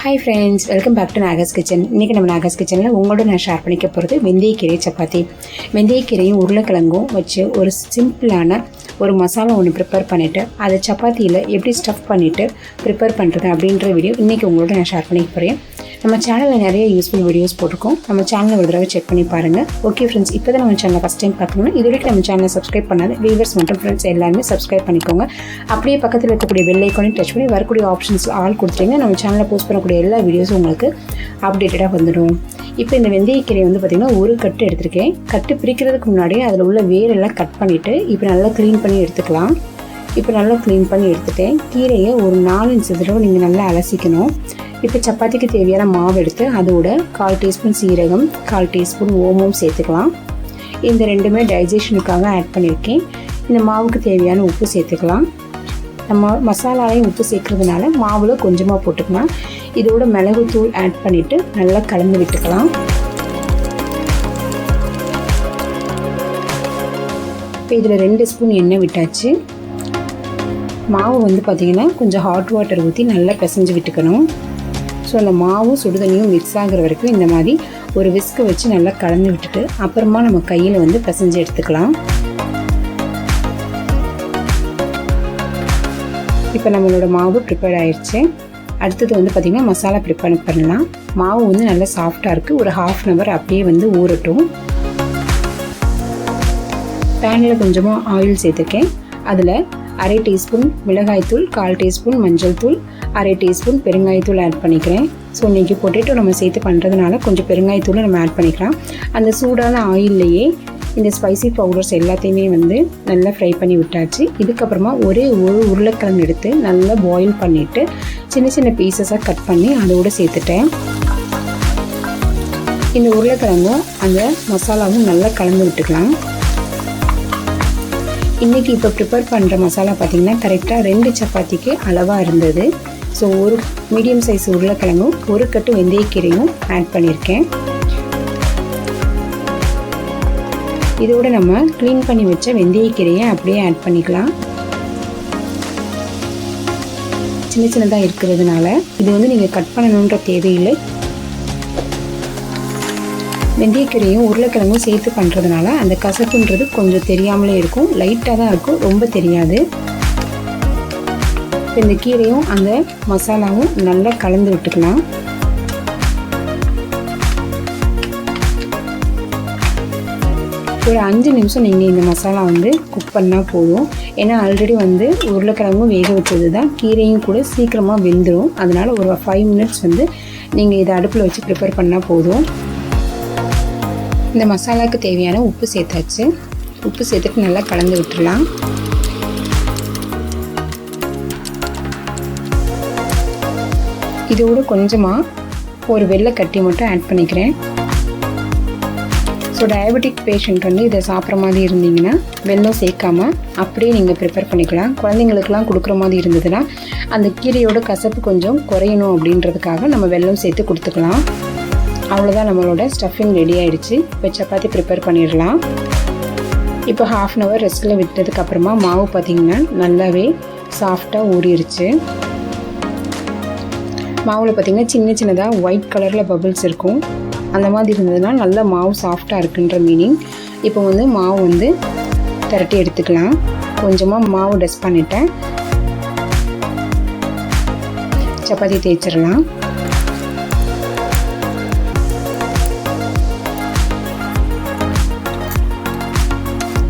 Hi friends, welcome back to Nagas Kitchen. இன்னைக்கு நம்ம Nagas Kitchenல உங்களோட நான் ஷேர் பண்ணிக்க போகிறது வெந்தயக்கீரை சப்பாத்தி. வெந்தயக்கீரையும் உருளைக்கிழங்கும் வச்சு ஒரு சிம்பிளான ஒரு மசாலா ஒன்று ப்ரிப்பேர் பண்ணிவிட்டு அதை சப்பாத்தியில் எப்படி ஸ்டஃப் பண்ணிவிட்டு ப்ரிப்பேர் பண்ணுறது அப்படின்ற வீடியோ இன்றைக்கி உங்களோட நான் ஷேர் பண்ணிக்க போகிறேன். நம்ம சேனலில் நிறைய யூஸ்ஃபுல் வீடியோஸ் போட்டிருக்கோம். நம்ம சேனலை ஒரு தடவை செக் பண்ணி பாருங்கள். ஓகே ஃப்ரெண்ட்ஸ், இப்போ தான் நம்ம சேனலை ஃபஸ்ட் டைம் பார்க்கணும்னா இது வரைக்கும் நம்ம சேனலை சப்ஸ்கிரைப் பண்ணாத வியூவர்ஸ் மற்றும் ஃப்ரெண்ட்ஸ் எல்லாருமே சப்ஸ்கிரைப் பண்ணிக்கோங்க. அப்படியே பக்கத்தில் இருக்கக்கூடிய பெல் ஐக்கானையும் டச் பண்ணி வரக்கூடிய ஆப்ஷன்ஸில் ஆல் கொடுத்துருங்க. நம்ம சேனலில் போஸ்ட் பண்ணக்கூடிய எல்லா வீடியோஸும் உங்களுக்கு அப்டேட்டடாக வந்துடும். இப்போ இந்த வெந்தயக்கீரை வந்து பார்த்திங்கன்னா ஒரு கட்டு எடுத்திருக்கேன். கட்டு பிரிக்கிறதுக்கு முன்னாடி அதில் உள்ள வேரெல்லாம் கட் பண்ணிவிட்டு இப்போ நல்லா க்ளீன் பண்ணி எடுத்துக்கலாம். இப்போ நல்லா க்ளீன் பண்ணி எடுத்துட்டேன். கீரையை ஒரு 4-5 தடவை நீங்கள் நல்லா அலசிக்கணும். இப்போ சப்பாத்திக்கு தேவையான மாவு எடுத்து அதோட 1/4 டீஸ்பூன் சீரகம், 1/4 டீஸ்பூன் ஓமம் சேர்த்துக்கலாம். இந்த ரெண்டுமே டைஜஷனுக்காக ஆட் பண்ணியிருக்கேன். இந்த மாவுக்கு தேவையான உப்பு சேர்த்துக்கலாம். நம்ம மசாலாலையும் உப்பு சேர்க்கறதுனால மாவில் கொஞ்சமாக போட்டுக்கலாம். இதோட மிளகுத்தூள் ஆட் பண்ணிவிட்டு நல்லா கலந்து விட்டுக்கலாம். இப்போ இதில் 2 ஸ்பூன் எண்ணெய் விட்டாச்சு. மாவு வந்து பார்த்திங்கன்னா கொஞ்சம் ஹாட் வாட்டர் ஊற்றி நல்லா பிசைஞ்சு விட்டுக்கணும். ஸோ அந்த மாவும் சுடுதண்ணியும் மிக்ஸ் ஆகிற வரைக்கும் இந்த மாதிரி ஒரு விஸ்கை வச்சு நல்லா கலந்து விட்டுட்டு அப்புறமா நம்ம கையில் வந்து பிசைஞ்சு எடுத்துக்கலாம். இப்போ நம்மளோட மாவு ப்ரிப்பேர் ஆயிடுச்சு. அடுத்தது வந்து பார்த்திங்கன்னா மசாலா ப்ரிப்பேர் பண்ணலாம். மாவு வந்து நல்லா சாஃப்டாக இருக்குது. ஒரு 1/2 hour அப்படியே வந்து ஊறட்டும். பேனில் கொஞ்சமாக ஆயில் சேர்த்துருக்கேன். அதில் 1/2 டீஸ்பூன் மிளகாய்த்தூள், 1/4 டீஸ்பூன் மஞ்சள் தூள், 1/2 டீஸ்பூன் பெருங்காயத்தூள் ஆட் பண்ணிக்கிறேன். ஸோ இன்றைக்கி பொட்டேட்டோ நம்ம சேர்த்து பண்ணுறதுனால கொஞ்சம் பெருங்காயத்தூளை நம்ம ஆட் பண்ணிக்கலாம். அந்த சூடான ஆயில்லையே இந்த ஸ்பைசி பவுடர்ஸ் எல்லாத்தையுமே வந்து நல்லா ஃப்ரை பண்ணி விட்டாச்சு. இதுக்கப்புறமா ஒரு உருளைக்கிழங்கு எடுத்து நல்லா பாயில் பண்ணிவிட்டு சின்ன சின்ன பீசஸாக கட் பண்ணி அதோடு சேர்த்துட்டேன். இந்த உருளைக்கிழங்கும் அந்த மசாலாவும் நல்லா கலந்து விட்டுக்கலாம். இன்றைக்கி இப்போ ப்ரிப்பேர் பண்ணுற மசாலா பார்த்திங்கன்னா கரெக்டாக 2 சப்பாத்திக்கு அளவாக இருந்தது. ஸோ ஒரு மீடியம் சைஸ் உருளைக்கிழங்கும் ஒரு கட்டு வெந்தயக்கீரையும் ஆட் பண்ணியிருக்கேன். இதோடு நம்ம க்ளீன் பண்ணி வச்ச வெந்தயக்கீரையை அப்படியே ஆட் பண்ணிக்கலாம். சின்ன சின்னதாக இருக்கிறதுனால இது வந்து நீங்கள் கட் பண்ணணுன்ற தேவையில்லை. வெந்தயக்கீரையும் உருளைக்கிழங்கும் சேர்த்து பண்ணுறதுனால அந்த கசப்புன்றது கொஞ்சம் தெரியாமலே இருக்கும். லைட்டாக தான் இருக்கும், ரொம்ப தெரியாது. இந்த கீரையும் அந்த மசாலாவும் நல்லா கலந்து விட்டுக்கலாம். ஒரு 5 நிமிஷம் நீங்கள் இந்த மசாலா வந்து குக் பண்ணால் போதும். ஏன்னா ஆல்ரெடி வந்து உருளைக்கிழங்கும் வேக வச்சது தான், கீரையும் கூட சீக்கிரமாக வெந்துடும். அதனால் ஒரு 5 minutes வந்து நீங்கள் இதை அடுப்பில் வச்சு ப்ரிப்பேர் பண்ணால் போதும். இந்த மசாலாவுக்கு தேவையான உப்பு சேர்த்தாச்சு. உப்பு சேர்த்துட்டு நல்லா கலந்து விட்டுடலாம். இதோடு கொஞ்சமாக ஒரு வெள்ளை கட்டி மட்டும் ஆட் பண்ணிக்கிறேன். ஸோ டயபெட்டிக் பேஷண்ட் வந்து இதை சாப்பிட்ற மாதிரி இருந்தீங்கன்னா வெல்லம் சேர்க்காம அப்படியே நீங்கள் ப்ரிப்பேர் பண்ணிக்கலாம். குழந்தைங்களுக்கெல்லாம் கொடுக்குற மாதிரி இருந்ததுன்னா அந்த கீரையோட கசப்பு கொஞ்சம் குறையணும் அப்படின்றதுக்காக நம்ம வெல்லம் சேர்த்து கொடுத்துக்கலாம். அவ்வளோதான், நம்மளோட ஸ்டஃபிங் ரெடி ஆகிடுச்சு. இப்போ சப்பாத்தி ப்ரிப்பேர் பண்ணிடலாம். இப்போ 1/2 hour ரெஸ்ட்டில் விட்டதுக்கப்புறமா மாவு பார்த்திங்கன்னா நல்லாவே சாஃப்டாக ஊறிடுச்சு. மாவில் பார்த்திங்கன்னா சின்ன சின்னதாக ஒயிட் கலரில் பபிள்ஸ் இருக்கும். அந்த மாதிரி இருந்ததுன்னா நல்லா மாவு சாஃப்டாக இருக்குன்ற மீனிங். இப்போ வந்து மாவு வந்து திரட்டி எடுத்துக்கலாம். கொஞ்சமாக மாவு டஸ்ட் பண்ணிட்டேன். சப்பாத்தி தேய்ச்சிடலாம்.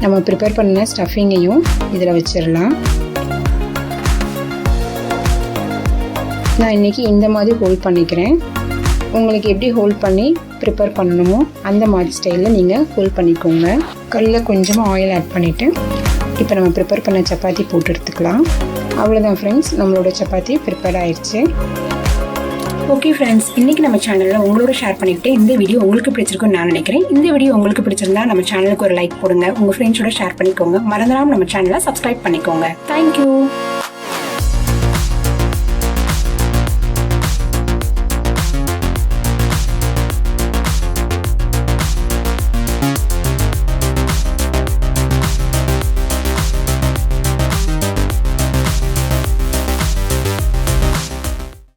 நம்ம ப்ரிப்பேர் பண்ண ஸ்டஃபிங்கையும் இதில் வச்சிடலாம். நான் இன்றைக்கி இந்த மாதிரி ஹோல்ட் பண்ணிக்கிறேன். உங்களுக்கு எப்படி ஹோல்ட் பண்ணி ப்ரிப்பேர் பண்ணணுமோ அந்த மாதிரி ஸ்டைலில் நீங்கள் ஹோல்ட் பண்ணிக்கோங்க. கல்லில் கொஞ்சமாக ஆயில் ஆட் பண்ணிவிட்டு இப்போ நம்ம ப்ரிப்பேர் பண்ண சப்பாத்தி போட்டு எடுத்துக்கலாம். அவ்வளோதான் ஃப்ரெண்ட்ஸ், நம்மளோட சப்பாத்தி ப்ரிப்பேர் ஆயிடுச்சு. ஓகே ஃப்ரெண்ட்ஸ், இன்றைக்கி நம்ம சேனலில் உங்களோட ஷேர் பண்ணிக்கிட்டு இந்த வீடியோ உங்களுக்கு பிடிச்சிருக்குன்னு நான் நினைக்கிறேன். இந்த வீடியோ உங்களுக்கு பிடிச்சிருந்தா நம்ம சேனலுக்கு ஒரு லைக் போடுங்க. உங்கள் ஃப்ரெண்ட்ஸோட ஷேர் பண்ணிக்கோங்க. மறந்துடாமல் நம்ம சேனலை சப்ஸ்கிரைப் பண்ணிக்கோங்க. தேங்க்யூ.